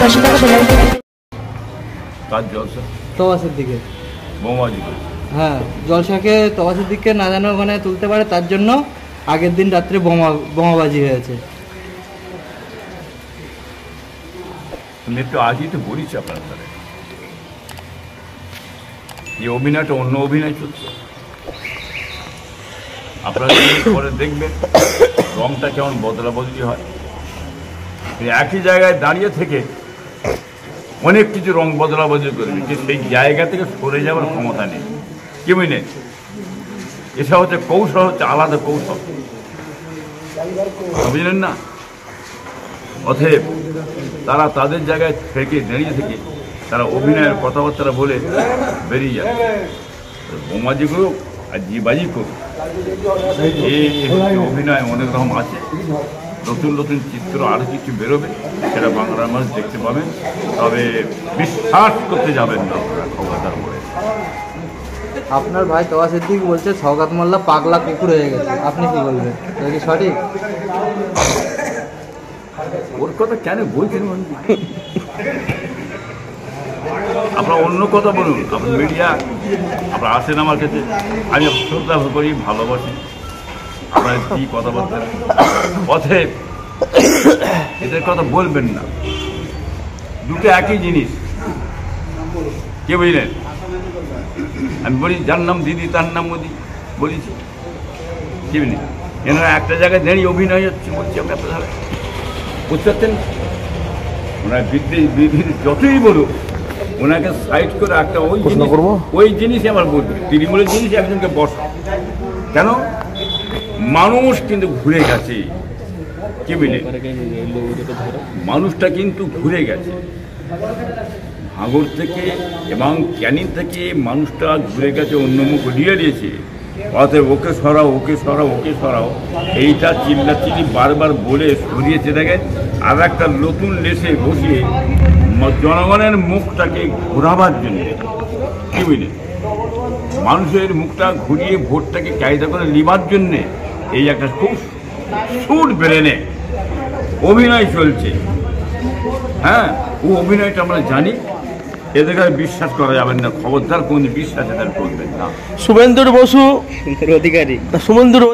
900 টাকা পেলেন। তার জলসা তবাসের দিকে বোমাবাজি হ্যাঁ, জলসাকে তবাসের দিকে না যেন ওখানে তুলতে পারে তার জন্য আগের দিন রাত্রে বোমাবাজি হয়েছে। একটু আগেই তো বলেছি আপনার তাহলে এই অভিনয়টা অন্য অভিনয় চলছে। আপনারা পরে দেখবেন রংটা কেমন বদলা বদলি হয়। একই জায়গায় দাঁড়িয়ে থেকে অনেক কিছু রং বদলা বদলি করবে, কিন্তু সেই জায়গা থেকে সরে যাওয়ার ক্ষমতা নেই। কি বুঝলেন? এসব হচ্ছে কৌশল, হচ্ছে আলাদা কৌশল, বুঝলেন না? অতএব তারা তাদের জায়গায় থেকে দাঁড়িয়ে থেকে তারা অভিনয়ের কথাবার্তা বলে বেরিয়ে যায়। বোমাজি করুক আর জিবাজি করুক, এই অভিনয় অনেক রকম আছে। নতুন নতুন চিত্র আরও কিছু বেরোবে, সেটা বাংলার মানুষ দেখতে পাবেন। তবে বিশ্বাস করতে যাবেন না আপনারা, খবরদার বলে। আপনার ভাই তবাসের দিক বলছে সওগাত মোল্লা পাগলা কুকুর হয়ে গেছে, আপনি কি বলবেন? এটা কি সঠিক? ওর কথা কেন বলছেন? আপনার অন্য কথা বলুন। আপনার মিডিয়া আপনারা আসেন আমার কাছে, আমি শ্রদ্ধা করি, ভালোবাসি। আপনার কি কথাবার্তা পথে এদের কথা বলবেন না। দুটো একই জিনিস, কে বুঝলেন? আমি বলি যার নাম দিদি তার নাম মোদি, বলেছি কি বুঝলেন? এনারা একটা জায়গায় দাঁড়িয়ে অভিনয় হচ্ছে, বলছি আমি আপনারা বুঝতে পারছেন। ওনার বিদ্বেষ যতই বলুক, ওনাকে সাইড করে একটা ওই জিনিসই আমার বলবে, তৃণমূলের জিনিস একজনকে বসা। কেন? মানুষ কিন্তু ঘুরে গেছে, কি বুঝলেন? মানুষটা কিন্তু ঘুরে গেছে ভাঙর থেকে এবং ক্যানিং থেকে, মানুষটা ঘুরে গেছে, অন্য মুখ উঠিয়ে দিয়েছে। অতএব ওকে সরাও, ওকে সরাও, ওকে সরাও, এইটা চিল্লাচিল্লি বারবার বলে সরিয়েছে দেখে আর একটা নতুন লেসে বসিয়ে জনগণের মুখটাকে ঘোরাবার জন্য, কি বুঝলেন? মানুষের মুখটা ঘুরিয়ে ভোটটাকে কায়দা করে নেবার জন্যে এই একটা খুব সুট ব্রেনে অভিনয় চলছে। হ্যাঁ, ও অভিনয়টা আমরা জানি, এদের কাছে বিশ্বাস করা যাবে না, খবরদার কোন বিশ্বাস এদের করবেন না। শুভেন্দুর বসু অধিকারী, শুভেন্দুর